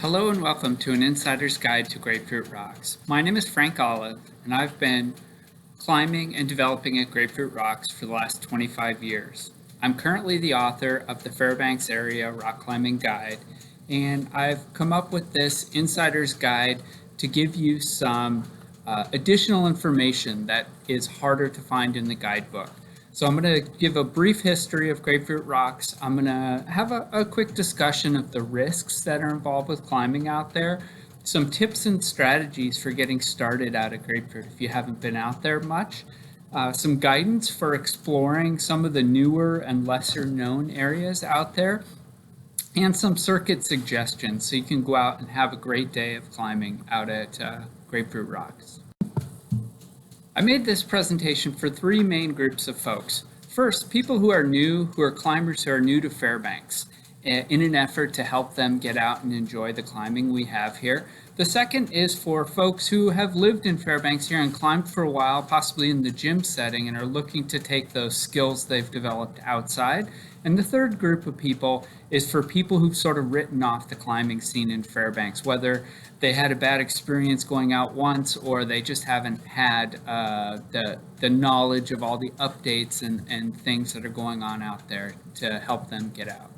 Hello and welcome to an insider's guide to Grapefruit Rocks. My name is Frank Olive, and I've been climbing and developing at Grapefruit Rocks for the last 25 years. I'm currently the author of the Fairbanks Area Rock Climbing Guide, and I've come up with this insider's guide to give you some additional information that is harder to find in the guidebook. So I'm going to give a brief history of Grapefruit Rocks. I'm going to have a quick discussion of the risks that are involved with climbing out there, some tips and strategies for getting started out at Grapefruit if you haven't been out there much, some guidance for exploring some of the newer and lesser known areas out there, and some circuit suggestions so you can go out and have a great day of climbing out at Grapefruit Rocks. I made this presentation for three main groups of folks. First, people who are new, who are climbers who are new to Fairbanks, in an effort to help them get out and enjoy the climbing we have here. The second is for folks who have lived in Fairbanks here and climbed for a while, possibly in the gym setting, and are looking to take those skills they've developed outside. And the third group of people is for people who've sort of written off the climbing scene in Fairbanks, whether they had a bad experience going out once or they just haven't had the knowledge of all the updates and things that are going on out there to help them get out.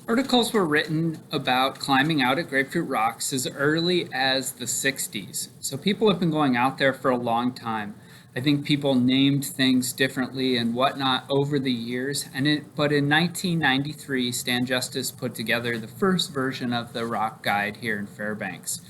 Articles were written about climbing out at Grapefruit Rocks as early as the 60s. So people have been going out there for a long time. I think people named things differently and whatnot over the years. But in 1993, Stan Justice put together the first version of the rock guide here in Fairbanks.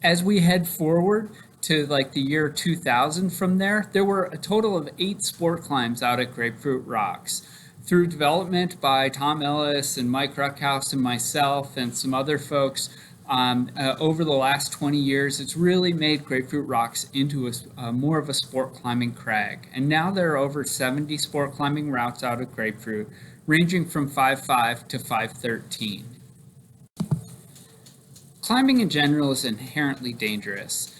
As we head forward to like the year 2000 from there were a total of 8 sport climbs out at Grapefruit Rocks. Through development by Tom Ellis and Mike Ruckhouse and myself and some other folks over the last 20 years, it's really made Grapefruit Rocks into more of a sport climbing crag. And now there are over 70 sport climbing routes out at Grapefruit, ranging from 5.5 to 5.13. Climbing in general is inherently dangerous.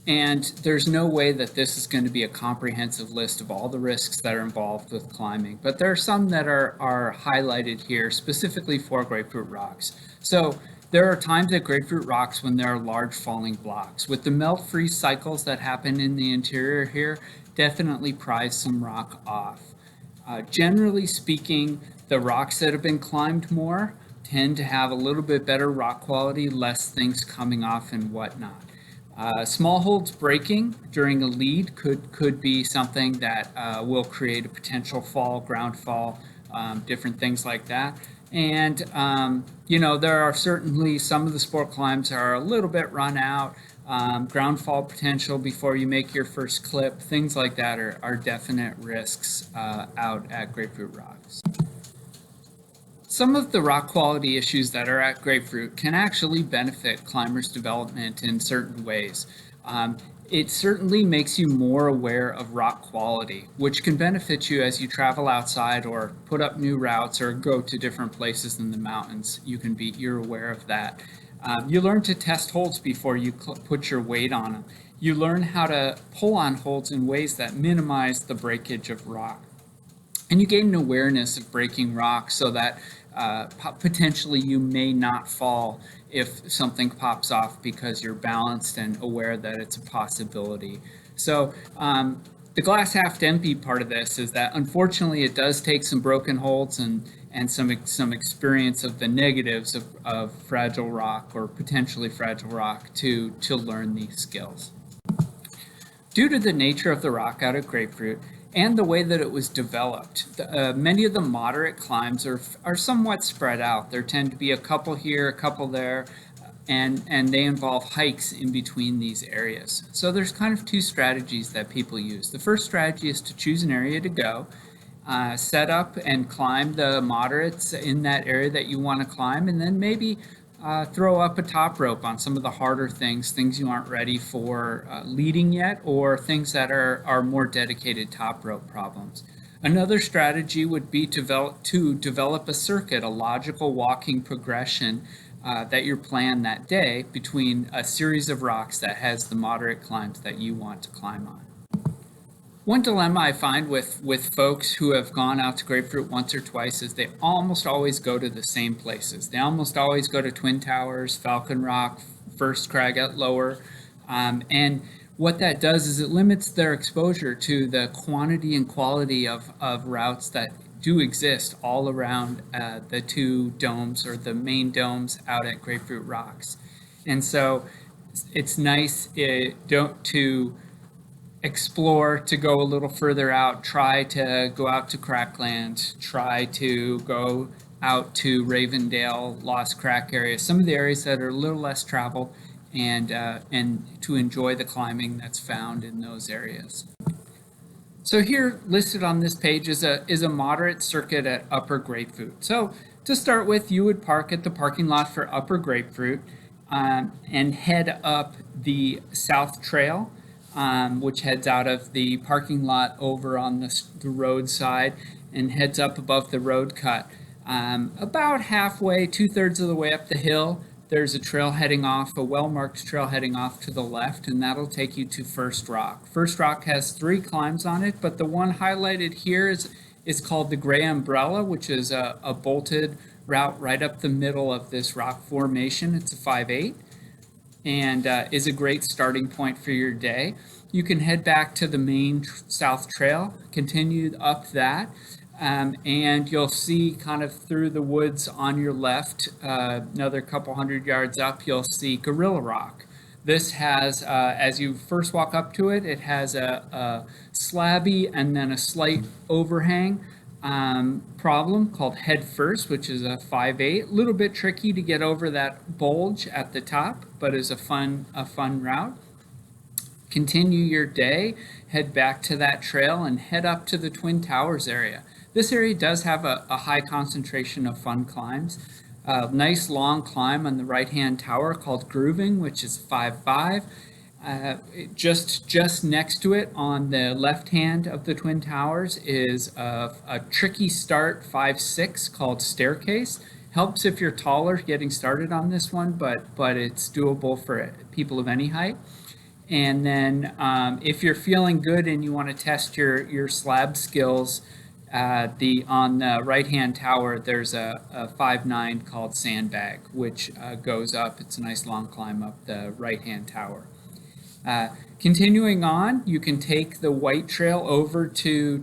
And there's no way that this is going to be a comprehensive list of all the risks that are involved with climbing, but there are some that are highlighted here specifically for Grapefruit Rocks. So there are times at Grapefruit Rocks when there are large falling blocks. With the melt-freeze cycles that happen in the interior here, definitely prise some rock off. Generally speaking, the rocks that have been climbed more tend to have a little bit better rock quality, less things coming off and whatnot. Small holds breaking during a lead could be something that will create a potential fall, ground fall, different things like that. And, there are certainly some of the sport climbs are a little bit run out, ground fall potential before you make your first clip, things like that are definite risks out at Grapefruit Rocks. Some of the rock quality issues that are at Grapefruit can actually benefit climbers' development in certain ways. It certainly makes you more aware of rock quality, which can benefit you as you travel outside or put up new routes or go to different places in the mountains. You're aware of that. You learn to test holds before you put your weight on them. You learn how to pull on holds in ways that minimize the breakage of rock. And you gain an awareness of breaking rock so that potentially you may not fall if something pops off because you're balanced and aware that it's a possibility. So the glass half empty part of this is that unfortunately it does take some broken holds and some experience of the negatives of fragile rock or potentially fragile rock to learn these skills. Due to the nature of the rock out at Grapefruit, and the way that it was developed. Many of the moderate climbs are somewhat spread out. There tend to be a couple here, a couple there, and they involve hikes in between these areas. So there's kind of two strategies that people use. The first strategy is to choose an area to go, set up and climb the moderates in that area that you want to climb, and then maybe throw up a top rope on some of the harder things you aren't ready for leading yet, or things that are more dedicated top rope problems. Another strategy would be to develop a circuit, a logical walking progression that you're planned that day between a series of rocks that has the moderate climbs that you want to climb on. One dilemma I find with folks who have gone out to Grapefruit once or twice is they almost always go to the same places. They almost always go to Twin Towers, Falcon Rock, First Crag at Lower, and what that does is it limits their exposure to the quantity and quality of routes that do exist all around the two domes or the main domes out at Grapefruit Rocks. And so it's nice to explore, to go a little further out, try to go out to Crackland, try to go out to Ravendale, Lost Crack area, some of the areas that are a little less traveled, and to enjoy the climbing that's found in those areas. So here listed on this page is a moderate circuit at Upper Grapefruit. So to start with, you would park at the parking lot for Upper Grapefruit and head up the South Trail, which heads out of the parking lot over on the roadside and heads up above the road cut. About halfway, 2/3 of the way up the hill, there's a trail heading off, a well-marked trail heading off to the left, and that'll take you to First Rock. First Rock has 3 climbs on it, but the one highlighted here is called the Gray Umbrella, which is a bolted route right up the middle of this rock formation. It's a 5/8. And is a great starting point for your day. You can head back to the main South Trail, continue up that, and you'll see kind of through the woods on your left, another couple hundred yards up, you'll see Gorilla Rock. This has, as you first walk up to it, it has a slabby and then a slight overhang problem called Head First, which is a 5/8. A little bit tricky to get over that bulge at the top, but is a fun route. Continue your day, head back to that trail, and head up to the Twin Towers area. This area does have a high concentration of fun climbs. Nice long climb on the right-hand tower called Grooving, which is 5/5. Just next to it on the left hand of the Twin Towers is a tricky start 5/6 called Staircase. Helps if you're taller getting started on this one, but it's doable for people of any height. And then if you're feeling good and you want to test your slab skills, on the right hand tower there's a 5/9 called Sandbag, which goes up. It's a nice long climb up the right hand tower. Continuing on, you can take the white trail over to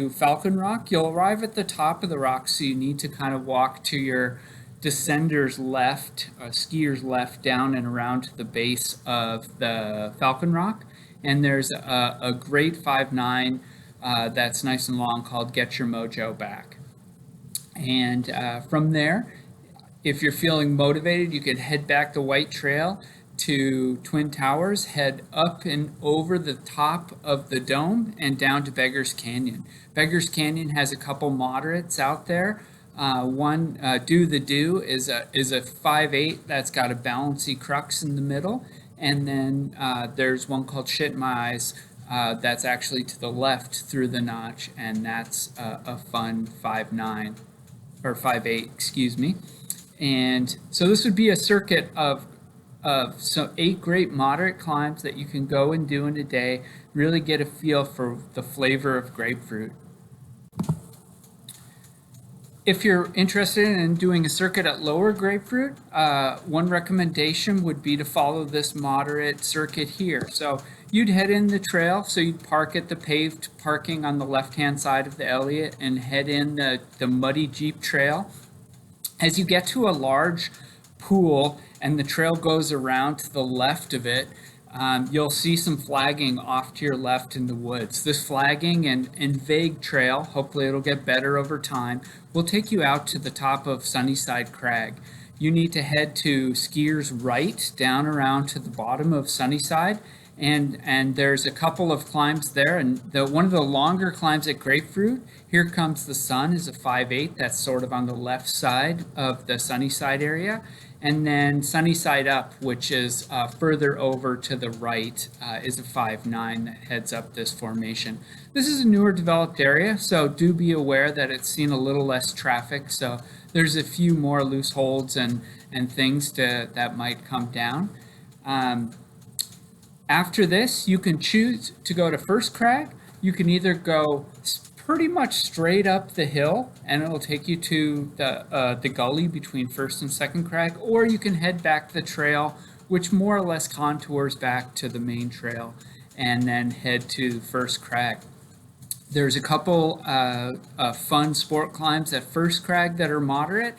Falcon Rock. You'll arrive at the top of the rock, so you need to kind of walk to your descender's left, skier's left, down and around to the base of the Falcon Rock. And there's a great 5/9 that's nice and long called Get Your Mojo Back. And from there, if you're feeling motivated, you could head back the white trail to Twin Towers, head up and over the top of the dome and down to Beggar's Canyon. Beggar's Canyon has a couple moderates out there. One, Do the Do is a 5/8 that's got a bouncy crux in the middle. And then there's one called Shit My Eyes that's actually to the left through the notch, and that's a fun 5/9 or 5/8, excuse me. And so this would be a circuit of 8 great moderate climbs that you can go and do in a day, really get a feel for the flavor of grapefruit. If you're interested in doing a circuit at Lower Grapefruit, one recommendation would be to follow this moderate circuit here. So you'd head in the trail, so you'd park at the paved parking on the left-hand side of the Elliott and head in the muddy Jeep trail. As you get to a large pool and the trail goes around to the left of it, you'll see some flagging off to your left in the woods. This flagging and vague trail, hopefully it'll get better over time, will take you out to the top of Sunnyside Crag. You need to head to skier's right, down around to the bottom of Sunnyside, and there's a couple of climbs there, and one of the longer climbs at Grapefruit, Here Comes the Sun, is a 5/8 that's sort of on the left side of the Sunnyside area. And then Sunnyside Up, which is further over to the right, is a 5/9 that heads up this formation. This is a newer developed area, so do be aware that it's seen a little less traffic. So there's a few more loose holds and and things that might come down. After this, you can choose to go to first crag. You can either go pretty much straight up the hill, and it'll take you to the gully between first and second crag, or you can head back the trail, which more or less contours back to the main trail, and then head to first crag. There's a couple fun sport climbs at first crag that are moderate,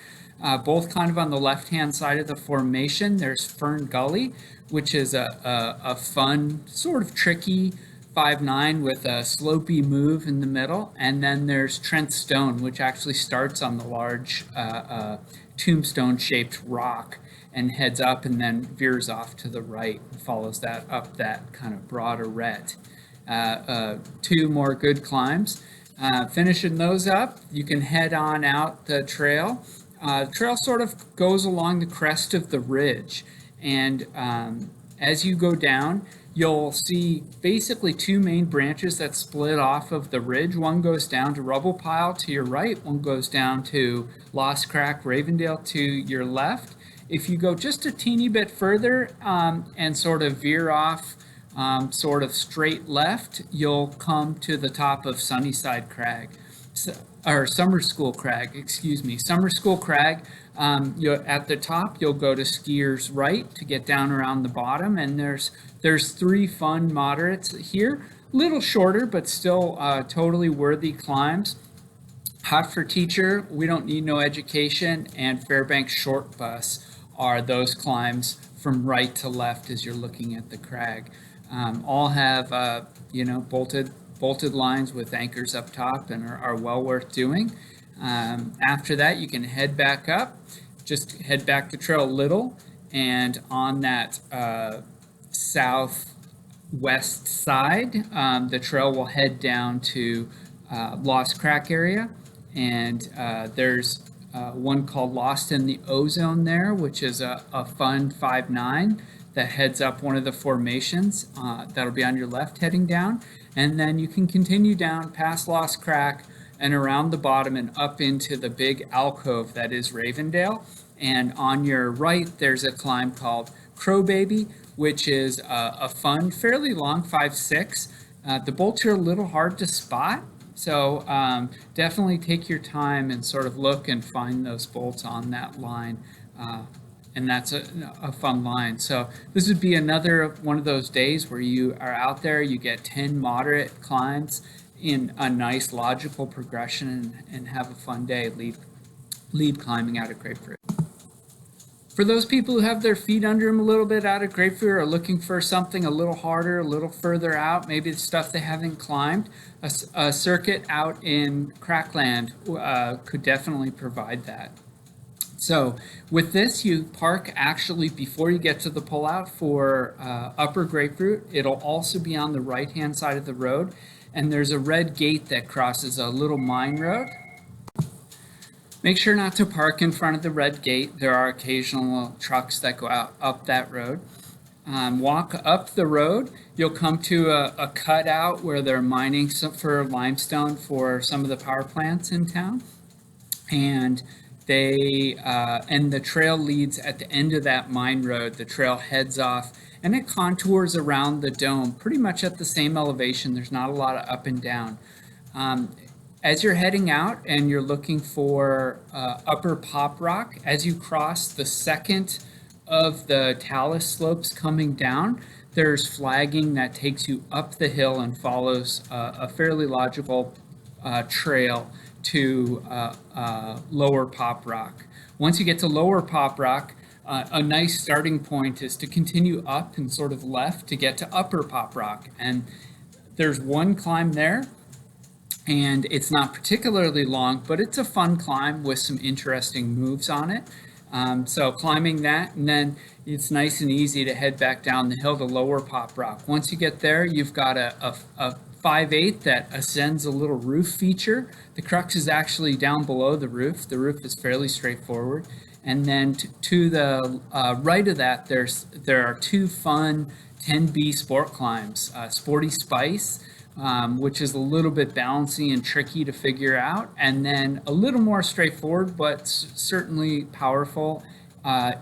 both kind of on the left-hand side of the formation. There's Fern Gully, which is a fun, sort of tricky 5-9 with a slopey move in the middle. And then there's Trent Stone, which actually starts on the large tombstone-shaped rock and heads up and then veers off to the right and follows that up that kind of broad arete. Two more good climbs. Finishing those up, you can head on out the trail. The trail sort of goes along the crest of the ridge, and as you go down, you'll see basically two main branches that split off of the ridge. One goes down to Rubble Pile to your right, one goes down to Lost Crack Ravendale to your left. If you go just a teeny bit further and sort of veer off sort of straight left, you'll come to the top of Sunnyside Crag, or Summer School Crag, excuse me. Summer School Crag, you're at the top, you'll go to Skier's Right to get down around the bottom, and there's three fun moderates here, little shorter, but still totally worthy climbs. Hot for Teacher, We Don't Need No Education, and Fairbanks Short Bus are those climbs from right to left as you're looking at the crag. All have bolted lines with anchors up top and are well worth doing. After that, you can head back up, just head back the trail a little, and on that southwest side, the trail will head down to Lost Crack area, and there's one called Lost in the Ozone there, which is a fun 5-9 that heads up one of the formations. That'll be on your left heading down. And then you can continue down past Lost Crack and around the bottom and up into the big alcove that is Ravendale. And on your right, there's a climb called Crow Baby, which is a fun, fairly long 5-6. The bolts are a little hard to spot, so definitely take your time and sort of look and find those bolts on that line. And that's a fun line. So this would be another one of those days where you are out there, you get 10 moderate climbs in a nice logical progression and have a fun day lead climbing out of Grapefruit. For those people who have their feet under them a little bit out of Grapefruit or are looking for something a little harder, a little further out, maybe the stuff they haven't climbed, a circuit out in Crackland could definitely provide that. So with this, you park actually before you get to the pullout for Upper Grapefruit. It'll also be on the right-hand side of the road, and there's a red gate that crosses a little mine road. Make sure not to park in front of the red gate. There are occasional trucks that go out up that road. Walk up the road. You'll come to a cutout where they're mining for limestone for some of the power plants in town, and the trail leads at the end of that mine road. The trail heads off and it contours around the dome pretty much at the same elevation. There's not a lot of up and down. As you're heading out and you're looking for Upper Pop Rock, as you cross the second of the talus slopes coming down, there's flagging that takes you up the hill and follows a fairly logical trail to Lower Pop Rock. Once you get to Lower Pop Rock, a nice starting point is to continue up and sort of left to get to Upper Pop Rock. And there's one climb there, and it's not particularly long, but it's a fun climb with some interesting moves on it. So climbing that, and then it's nice and easy to head back down the hill to Lower Pop Rock. Once you get there, you've got a 5/8 that ascends a little roof feature. The crux is actually down below the roof. The roof is fairly straightforward. And then to the right of that, there are two fun 10B sport climbs. Sporty Spice, which is a little bit bouncy and tricky to figure out, and then a little more straightforward, but certainly powerful,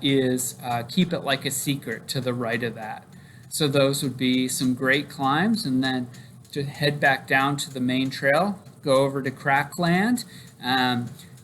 is Keep It Like a Secret to the right of that. So those would be some great climbs, and then to head back down to the main trail, go over to Crackland.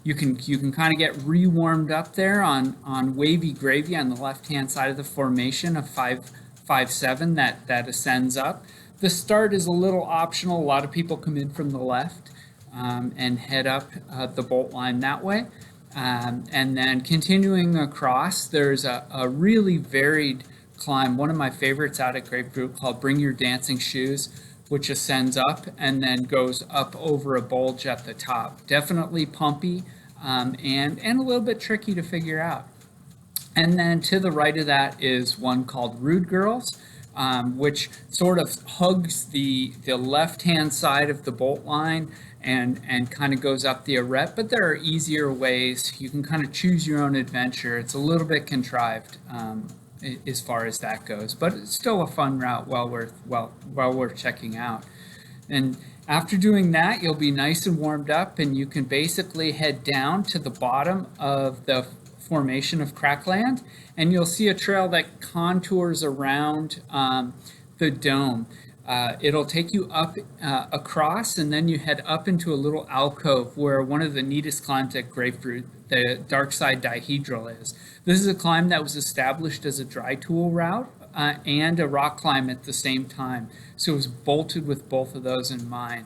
You can kind of get re-warmed up there on Wavy Gravy on the left-hand side of the formation of 557 that ascends up. The start is a little optional. A lot of people come in from the left and head up the bolt line that way. And then continuing across, there's a really varied climb, one of my favorites out at Grapefruit, called Bring Your Dancing Shoes, which ascends up and then goes up over a bulge at the top. Definitely pumpy and a little bit tricky to figure out. And then to the right of that is one called Rude Girls, which sort of hugs the left-hand side of the bolt line and kind of goes up the arête, but there are easier ways. You can kind of choose your own adventure. It's a little bit contrived as far as that goes, but it's still a fun route, well worth checking out. And after doing that, you'll be nice and warmed up, and you can basically head down to the bottom of the formation of Crackland, and you'll see a trail that contours around the dome. It'll take you up across, and then you head up into a little alcove where one of the neatest climbs at Grapefruit, the Dark Side Dihedral, is. This is a climb that was established as a dry tool route and a rock climb at the same time, so it was bolted with both of those in mind.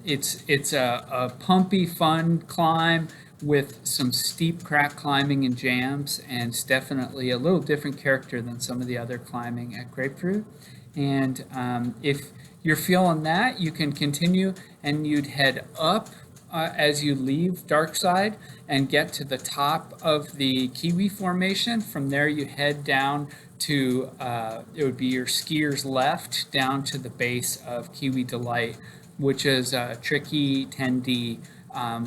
It's a pumpy, fun climb with some steep crack climbing and jams, and it's definitely a little different character than some of the other climbing at Grapefruit. And if you're feeling that, you can continue, and you'd head up as you leave Dark Side and get to the top of the Kiwi Formation. From there, you head down to, it would be your skier's left, down to the base of Kiwi Delight, which is a tricky 10D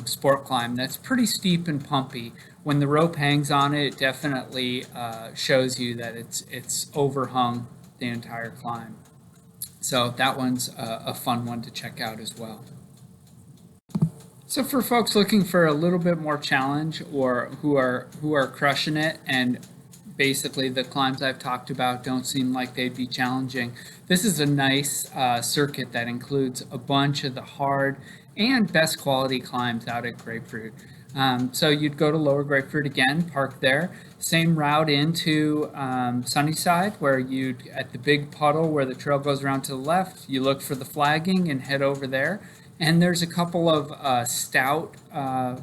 sport climb that's pretty steep and pumpy. When the rope hangs on it, it definitely shows you that it's overhung the entire climb. So that one's a fun one to check out as well. So for folks looking for a little bit more challenge, or who are crushing it, and basically the climbs I've talked about don't seem like they'd be challenging, this is a nice circuit that includes a bunch of the hard and best quality climbs out at Grapefruit. So you'd go to Lower Grapefruit again, park there, same route into Sunnyside, where you'd, at the big puddle where the trail goes around to the left, you look for the flagging and head over there. And there's a couple of stout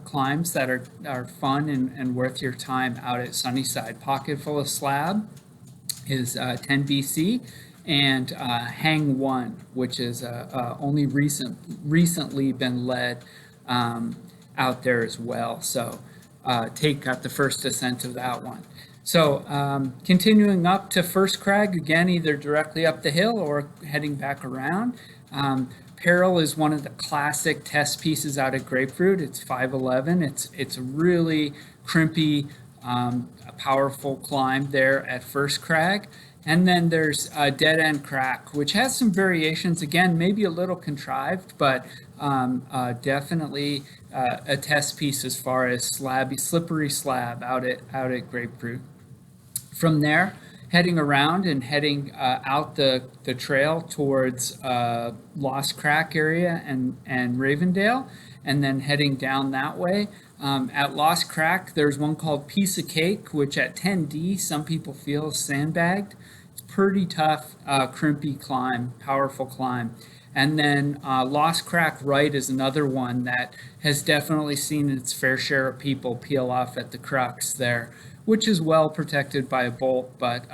climbs that are fun and worth your time out at Sunnyside. Pocket Full of Slab is 10 BC, and Hang One, which is only recently been led out there as well. So got the first ascent of that one. So continuing up to First Crag, again, either directly up the hill or heading back around. Peril is one of the classic test pieces out at Grapefruit. It's 511. It's a really crimpy, powerful climb there at First Crag. And then there's Dead End Crack, which has some variations. Again, maybe a little contrived, but definitely a test piece as far as slippery slab out at Grapefruit. From there, heading around and heading out the trail towards Lost Crack area and Ravendale, and then heading down that way. At Lost Crack, there's one called Piece of Cake, which at 10D, some people feel is sandbagged. It's pretty tough, crimpy climb, powerful climb. And then Lost Crack Right is another one that has definitely seen its fair share of people peel off at the crux there, which is well protected by a bolt, but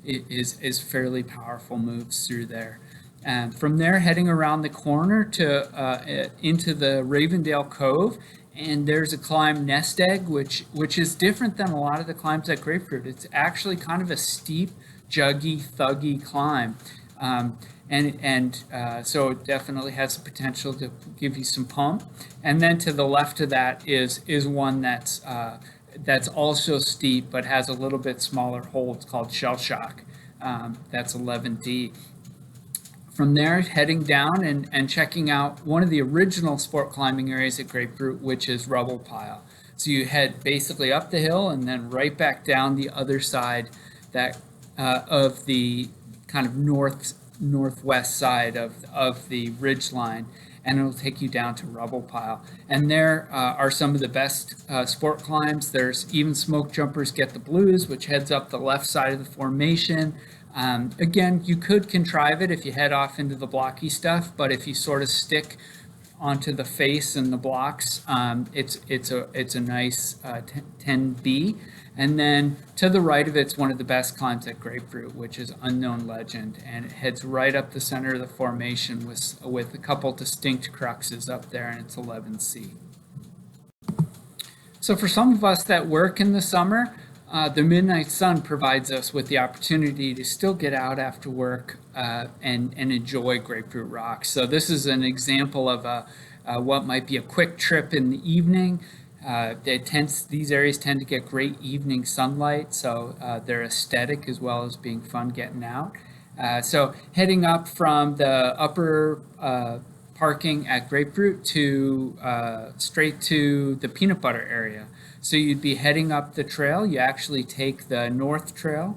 it is fairly powerful moves through there. And from there, heading around the corner to into the Ravendale Cove, and there's a climb, Nest Egg, which is different than a lot of the climbs at Grapefruit. It's actually kind of a steep, juggy, thuggy climb. So it definitely has the potential to give you some pump. And then to the left of that is one that's also steep but has a little bit smaller hole. It's called Shell Shock. That's 11D. From there, heading down and checking out one of the original sport climbing areas at Grapefruit, which is Rubble Pile. So you head basically up the hill and then right back down the other side that of the kind of northwest side of the ridge line, and it'll take you down to Rubble Pile. And there are some of the best sport climbs. There's even Smoke Jumpers Get the Blues, which heads up the left side of the formation. Again, you could contrive it if you head off into the blocky stuff, but if you sort of stick onto the face and the blocks, it's a nice 10B. And then to the right of it's one of the best climbs at Grapefruit, which is Unknown Legend, and it heads right up the center of the formation with a couple distinct cruxes up there, and it's 11C. So for some of us that work in the summer, the midnight sun provides us with the opportunity to still get out after work and enjoy Grapefruit Rocks. So this is an example of what might be a quick trip in the evening. These areas tend to get great evening sunlight, so they're aesthetic as well as being fun getting out. So heading up from the upper parking at Grapefruit to straight to the peanut butter area. So you'd be heading up the trail. You actually take the North Trail,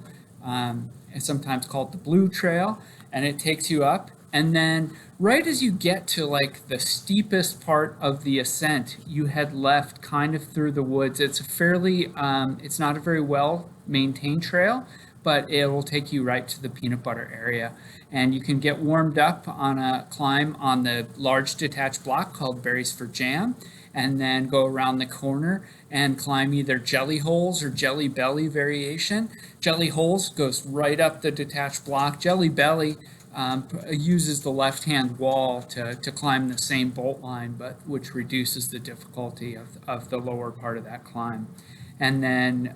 it's sometimes called the Blue Trail, and it takes you up. And then right as you get to like the steepest part of the ascent, you head left kind of through the woods. It's a fairly, it's not a very well maintained trail, but it will take you right to the peanut butter area. And you can get warmed up on a climb on the large detached block called Berries for Jam, and then go around the corner and climb either Jelly Holes or Jelly Belly variation. Jelly Holes goes right up the detached block. Jelly Belly uses the left-hand wall to climb the same bolt line, but which reduces the difficulty of the lower part of that climb. And then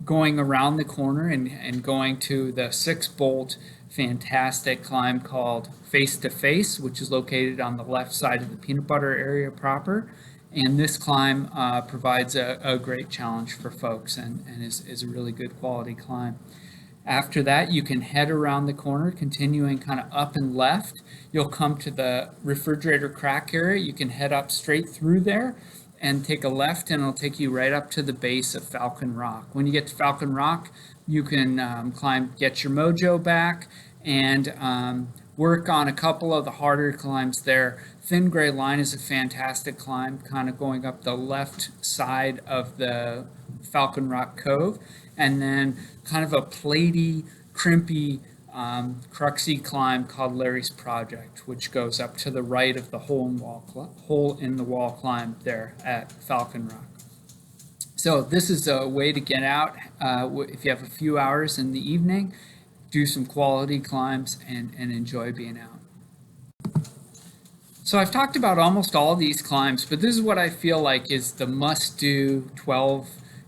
going around the corner and going to the 6-bolt fantastic climb called Face to Face, which is located on the left side of the peanut butter area proper. And this climb provides a great challenge for folks and is a really good quality climb. After that, you can head around the corner, continuing kind of up and left. You'll come to the refrigerator crack area. You can head up straight through there and take a left, and it'll take you right up to the base of Falcon Rock. When you get to Falcon Rock, you can get your mojo back, and work on a couple of the harder climbs there. Thin Gray Line is a fantastic climb, kind of going up the left side of the Falcon Rock Cove, and then kind of a platy, crimpy, cruxy climb called Larry's Project, which goes up to the right of the hole in the wall climb there at Falcon Rock. So this is a way to get out if you have a few hours in the evening, do some quality climbs and enjoy being out. So I've talked about almost all these climbs, but this is what I feel like is the must-do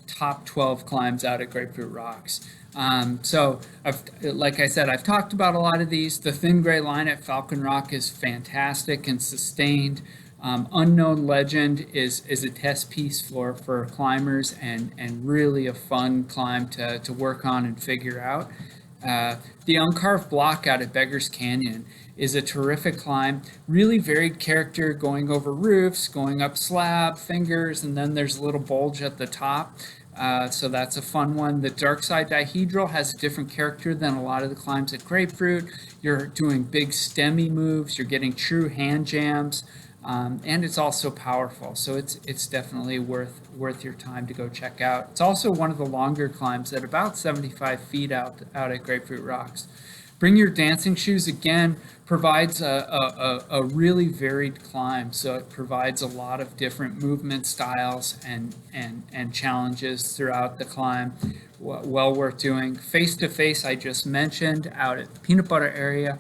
top 12 climbs out at Grapefruit Rocks. Like I said, I've talked about a lot of these. The Thin Gray Line at Falcon Rock is fantastic and sustained. Unknown Legend is a test piece for climbers and really a fun climb to work on and figure out. The Uncarved Block out at Beggar's Canyon is a terrific climb, really varied character, going over roofs, going up slab, fingers, and then there's a little bulge at the top. So that's a fun one. The Dark Side Dihedral has a different character than a lot of the climbs at Grapefruit. You're doing big stemmy moves, you're getting true hand jams, and it's also powerful. So it's definitely worth your time to go check out. It's also one of the longer climbs at about 75 feet out at Grapefruit Rocks. Bring Your Dancing Shoes, again, provides a really varied climb. So it provides a lot of different movement styles and challenges throughout the climb. Well worth doing. Face to Face, I just mentioned, out at the peanut butter area,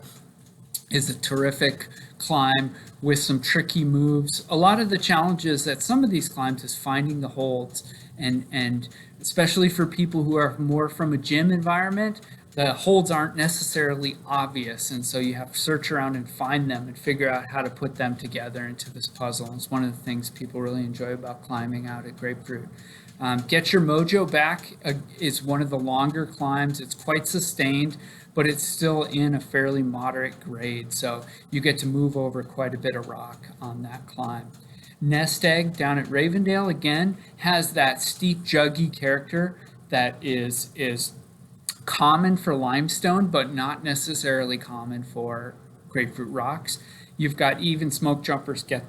is a terrific climb with some tricky moves. A lot of the challenges at some of these climbs is finding the holds, and especially for people who are more from a gym environment, the holds aren't necessarily obvious, and so you have to search around and find them and figure out how to put them together into this puzzle. It's one of the things people really enjoy about climbing out at Grapefruit. Get Your Mojo Back is one of the longer climbs. It's quite sustained, but it's still in a fairly moderate grade, so you get to move over quite a bit of rock on that climb. Nest Egg down at Ravendale, again, has that steep, juggy character that is common for limestone, but not necessarily common for Grapefruit Rocks. You've got Even Smoke Jumpers Get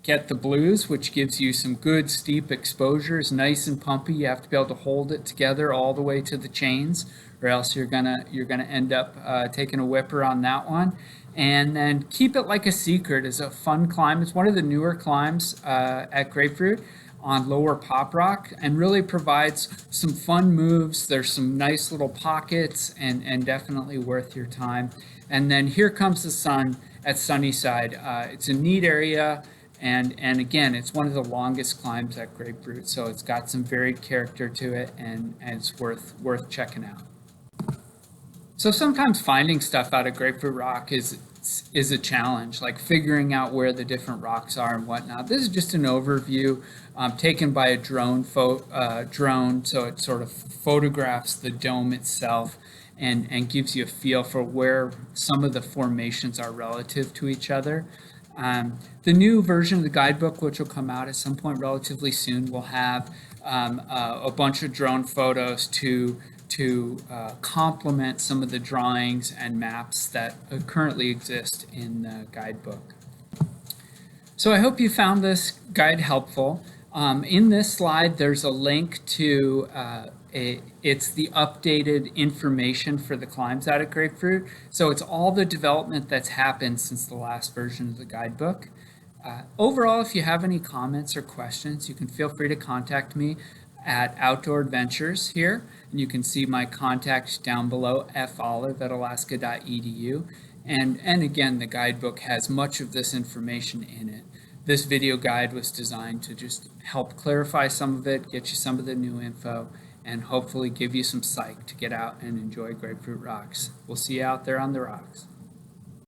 the Blues, which gives you some good steep exposures, nice and pumpy. You have to be able to hold it together all the way to the chains, or else you're gonna end up taking a whipper on that one. And then Keep It Like a Secret is a fun climb. It's one of the newer climbs at Grapefruit on lower pop rock, and really provides some fun moves. There's some nice little pockets, and definitely worth your time. And then Here Comes the Sun at Sunnyside. It's a neat area, and again, it's one of the longest climbs at Grapefruit, so it's got some varied character to it, and it's worth checking out. So sometimes finding stuff out of Grapefruit Rock is a challenge, like figuring out where the different rocks are and whatnot. This is just an overview taken by a drone, so it sort of photographs the dome itself and gives you a feel for where some of the formations are relative to each other. The new version of the guidebook, which will come out at some point relatively soon, will have a bunch of drone photos to complement some of the drawings and maps that currently exist in the guidebook. So I hope you found this guide helpful. In this slide, there's a link to it's the updated information for the climbs out at Grapefruit. So it's all the development that's happened since the last version of the guidebook. Overall, if you have any comments or questions, you can feel free to contact me at Outdoor Adventures here, and you can see my contact down below, folive@alaska.edu. And again, the guidebook has much of this information in it. This video guide was designed to just help clarify some of it, get you some of the new info, and hopefully give you some psych to get out and enjoy Grapefruit Rocks. We'll see you out there on the rocks.